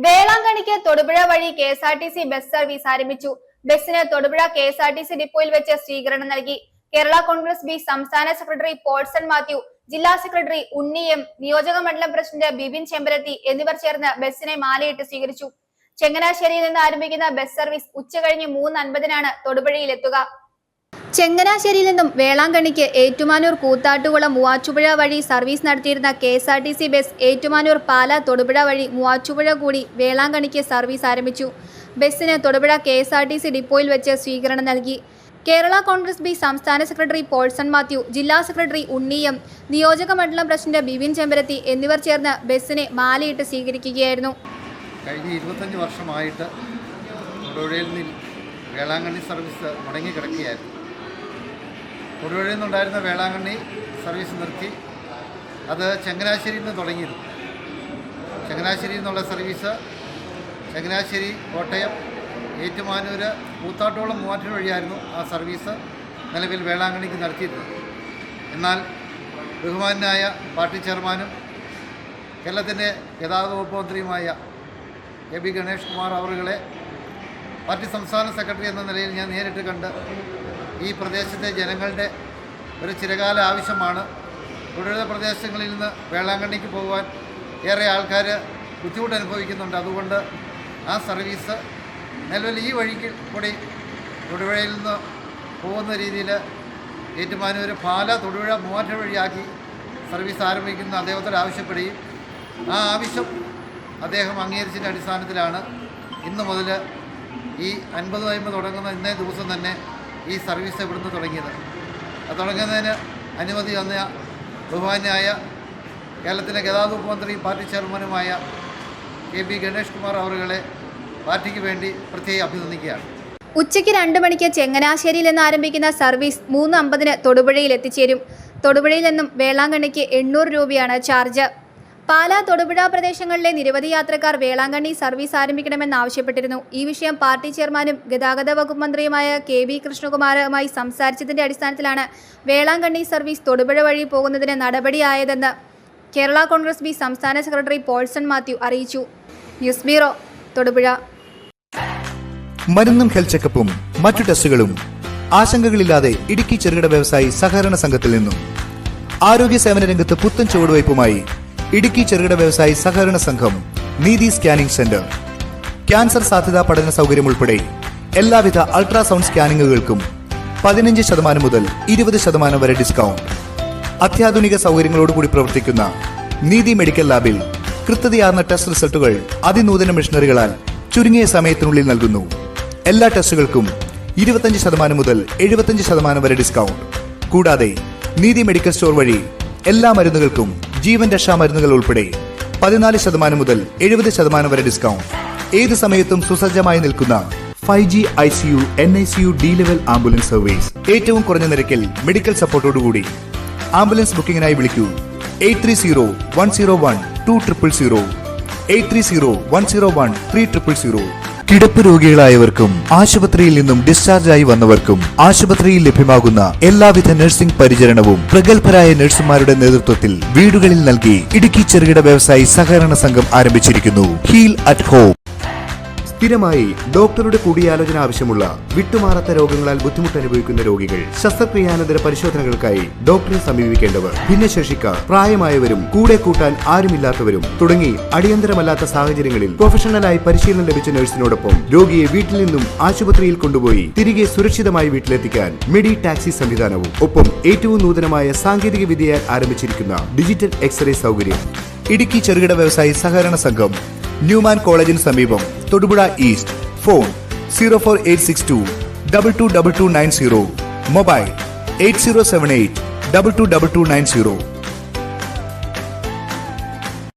വേളാങ്കണ്ണിക്ക് തൊടുപുഴ വഴി KSRTC bus service ആരംഭിച്ചു. ബസിന് തൊടുപുഴ കെഎസ്ആർടിസി ഡിപ്പോയിൽ വെച്ച് സ്വീകരണം നൽകി. കേരള കോൺഗ്രസ് ബി സംസ്ഥാന സെക്രട്ടറി പോൾസൺ മാത്യു, ജില്ലാ സെക്രട്ടറി ഉണ്ണി എം, നിയോജക മണ്ഡലം പ്രസിഡന്റ് ബിബിൻ ചെമ്പരത്തി എന്നിവർ ചേർന്ന് ബസിനെ മാലയിട്ട് സ്വീകരിച്ചു. ചങ്ങനാശ്ശേരിയിൽ നിന്ന് ആരംഭിക്കുന്ന ബസ് സർവീസ് ഉച്ചകഴിഞ്ഞ് 3:50 തൊടുപുഴയിലെത്തുക. ചങ്ങനാശ്ശേരിയിൽ നിന്നും വേളാങ്കണ്ണിക്ക് ഏറ്റുമാനൂർ, കൂത്താട്ടുകുളം, മൂവാറ്റുപുഴ വഴി സർവീസ് നടത്തിയിരുന്ന കെഎസ്ആർടിസി ബസ് ഏറ്റുമാനൂർ, പാല, തൊടുപുഴ വഴി മൂവാറ്റുപുഴ കൂടി വേളാങ്കണ്ണിക്ക് സർവീസ് ആരംഭിച്ചു. ബസിന് തൊടുപുഴ കെഎസ്ആർടിസി ഡിപ്പോയിൽ വെച്ച് സ്വീകരണം നൽകി. കേരള കോൺഗ്രസ് ബി സംസ്ഥാന സെക്രട്ടറി പോൾസൺ മാത്യു, ജില്ലാ സെക്രട്ടറി ഉണ്ണി എം, നിയോജക മണ്ഡലം പ്രസിഡന്റ് ബിബിൻ ചെമ്പരത്തി എന്നിവർ ചേർന്ന് ബസിനെ മാലയിട്ട് സ്വീകരിക്കുകയായിരുന്നു. കഴിഞ്ഞ 25 വർഷമായിട്ട് തൊടുപുഴയിൽ നിന്ന് വേളാങ്കണ്ണി സർവീസ് മുടങ്ങിക്കിടക്കുകയായിരുന്നു. തൊടുപുഴയിൽ നിന്നുണ്ടായിരുന്ന വേളാങ്കണ്ണി സർവീസ് നിർത്തി അത് ചങ്ങനാശ്ശേരിയിൽ നിന്ന് തുടങ്ങിയിരുന്നു. ചങ്ങനാശ്ശേരിയിൽ നിന്നുള്ള സർവീസ് ചങ്ങനാശ്ശേരി, കോട്ടയം, ഏറ്റുമാനൂർ, കൂത്താട്ടോളം, മൂവാറ്റുപുഴ വഴിയായിരുന്നു ആ സർവീസ് നിലവിൽ വേളാങ്കണ്ണിക്ക് നടത്തിയിരുന്നത്. എന്നാൽ ബഹുമാനായ പാർട്ടി ചെയർമാനും കേരളത്തിൻ്റെ ഗതാഗത വകുപ്പ് മന്ത്രിയുമായ കെ ബി ഗണേഷ് കുമാർ അവറുകളെ പാർട്ടി സംസ്ഥാന സെക്രട്ടറി എന്ന നിലയിൽ ഞാൻ നേരിട്ട് കണ്ട് ഈ പ്രദേശത്തെ ജനങ്ങളുടെ ഒരു ചിരകാല ആവശ്യമാണ് തൊടുപുഴ പ്രദേശങ്ങളിൽ നിന്ന് വേളാങ്കണ്ണിക്ക് പോകുവാൻ ഏറെ ആൾക്കാർ ബുദ്ധിമുട്ട് അനുഭവിക്കുന്നുണ്ട്. അതുകൊണ്ട് ആ സർവീസ് നിലവിൽ ഈ വഴിക്ക് കൂടി തൊടുപുഴയിൽ നിന്ന് പോകുന്ന രീതിയിൽ ഏറ്റുമാനൂർ, പാല, തൊടുപുഴ, മൂവാറ്റുപുഴ വഴിയാക്കി സർവീസ് ആരംഭിക്കുന്ന അദ്ദേഹത്തോട് ആവശ്യപ്പെടുകയും ആ ആവശ്യം അദ്ദേഹം അംഗീകരിച്ചതിൻ്റെ അടിസ്ഥാനത്തിലാണ് ഇന്ന് മുതൽ ഈ 50 തുടങ്ങുന്ന ഇന്നേ ദിവസം തന്നെ ഈ സർവീസ് ഇവിടുന്ന് തുടങ്ങിയത്. അത് തുടങ്ങുന്നതിന് അനുമതി തന്ന ബഹുമാന്യായ കേരളത്തിലെ ഗതാഗത വകുപ്പ് മന്ത്രിയും പാർട്ടി ചെയർമാനുമായ കെ ബി ഗണേഷ് കുമാർ അവറുകളെ പാർട്ടിക്ക് വേണ്ടി പ്രത്യേകം അഭിനന്ദിക്കുകയാണ്. ഉച്ചയ്ക്ക് 2 മണിക്ക് ചങ്ങനാശ്ശേരിയിൽ നിന്ന് ആരംഭിക്കുന്ന സർവീസ് 3:50 തൊടുപുഴയിൽ എത്തിച്ചേരും. തൊടുപുഴയിൽ നിന്നും വേളാങ്കണ്ണിക്ക് 800 രൂപയാണ് ചാർജ്. പാല, തൊടുപുഴ പ്രദേശങ്ങളിലെ നിരവധി യാത്രക്കാർ വേളാങ്കണ്ണി സർവീസ് ആരംഭിക്കണമെന്നാവശ്യപ്പെട്ടിരുന്നു. ഈ വിഷയം പാർട്ടി ചെയർമാനും ഗതാഗത വകുപ്പ് മന്ത്രിയുമായ കെ ബി കൃഷ്ണകുമാറുമായി സംസാരിച്ചതിന്റെ അടിസ്ഥാനത്തിലാണ് വേളാങ്കണ്ണി സർവീസ് തൊടുപുഴ വഴി പോകുന്നതിന് നടപടിയായതെന്ന് കേരള കോൺഗ്രസ് ബി സംസ്ഥാന സെക്രട്ടറി പോൾസൺ മാത്യു അറിയിച്ചു. News bureau, Thodupuzha. മരുന്നും ഹെൽത്ത് ചെക്കപ്പും മറ്റു ടെസ്റ്റുകളും ആശങ്കകളില്ലാതെ ഇടുക്കി ചെറുകിട വ്യവസായി സഹകരണ സംഘത്തിൽ നിന്നും ആരോഗ്യ സേവന രംഗത്ത് പുത്തൻ ചുവടുവയ്പുമായി ഇടുക്കി ചെറുകിട വ്യവസായി സഹകരണ സംഘം നീതി സ്കാനിംഗ് സെന്റർ. ക്യാൻസർ സാധ്യതാ പഠന സൗകര്യം ഉൾപ്പെടെ എല്ലാവിധ അൾട്രാസൗണ്ട് സ്കാനിങ്ങുകൾക്കും 15% മുതൽ 20% വരെ ഡിസ്കൗണ്ട്. അത്യാധുനിക സൗകര്യങ്ങളോടുകൂടി പ്രവർത്തിക്കുന്ന നീതി മെഡിക്കൽ ലാബിൽ കൃത്യതയാർന്ന ടെസ്റ്റ് റിസൾട്ടുകൾ അതിനൂതന മെഷീനറികളാൽ ചുരുങ്ങിയ സമയത്തിനുള്ളിൽ നൽകുന്നു. എല്ലാ ടെസ്റ്റുകൾക്കും 25% മുതൽ 75% വരെ ഡിസ്കൗണ്ട്. കൂടാതെ നീതി മെഡിക്കൽ സ്റ്റോർ വഴി എല്ലാ മരുന്നുകൾക്കും ജീവൻ രക്ഷാ മരുന്നുകൾ ഉൾപ്പെടെ 14% മുതൽ 70% വരെ ഡിസ്കൗണ്ട്. ഏത് സമയത്തും സുസജ്ജമായി നിൽക്കുന്ന 5G ICU, NICU, D level ambulance service. ഏറ്റവും കുറഞ്ഞ നിരക്കിൽ മെഡിക്കൽ സപ്പോർട്ടോടുകൂടി. ആംബുലൻസ് ബുക്കിംഗിനായി വിളിക്കൂ 8301012000, 8301013000. കിടപ്പ് രോഗികളായവർക്കും ആശുപത്രിയിൽ നിന്നും ഡിസ്ചാർജായി വന്നവർക്കും ആശുപത്രിയിൽ ലഭ്യമാകുന്ന എല്ലാവിധ നഴ്സിംഗ് പരിചരണവും പ്രഗത്ഭരായ നഴ്സുമാരുടെ നേതൃത്വത്തിൽ വീടുകളിൽ നൽകി ഇടുക്കി ചെറുകിട വ്യവസായി സഹകരണ സംഘം ആരംഭിച്ചിരിക്കുന്നു ഹീൽ അറ്റ് ഹോം. സ്ഥിരമായി ഡോക്ടറുടെ കൂടിയാലോചന ആവശ്യമുള്ള വിട്ടുമാറാത്ത രോഗങ്ങളാൽ ബുദ്ധിമുട്ട് അനുഭവിക്കുന്ന രോഗികൾ, ശസ്ത്രക്രിയാനന്തര പരിശോധനകൾക്കായി ഡോക്ടറെ സമീപിക്കേണ്ടവർ, ഭിന്നശേഷിക്കാർ, പ്രായമായവരും കൂടെ കൂട്ടാൻ ആരുമില്ലാത്തവരും തുടങ്ങി അടിയന്തരമല്ലാത്ത സാഹചര്യങ്ങളിൽ പ്രൊഫഷണലായി പരിശീലനം ലഭിച്ച നഴ്സിനോടൊപ്പം രോഗിയെ വീട്ടിൽ നിന്നും ആശുപത്രിയിൽ കൊണ്ടുപോയി തിരികെ സുരക്ഷിതമായി വീട്ടിലെത്തിക്കാൻ മെഡി ടാക്സി സംവിധാനവും, ഒപ്പം ഏറ്റവും നൂതനമായ സാങ്കേതിക വിദ്യയാൽ ആരംഭിച്ചിരിക്കുന്ന ഡിജിറ്റൽ എക്സ്റേ സൗകര്യം. ഇടുക്കി ചെറുകിട വ്യവസായി സഹകരണ സംഘം, ന്യൂമാൻ കോളേജിന് സമീപം, തൊടുപുഴ ഈസ്റ്റ്. ഫോൺ 04862 222290. മൊബൈൽ 8078 222290.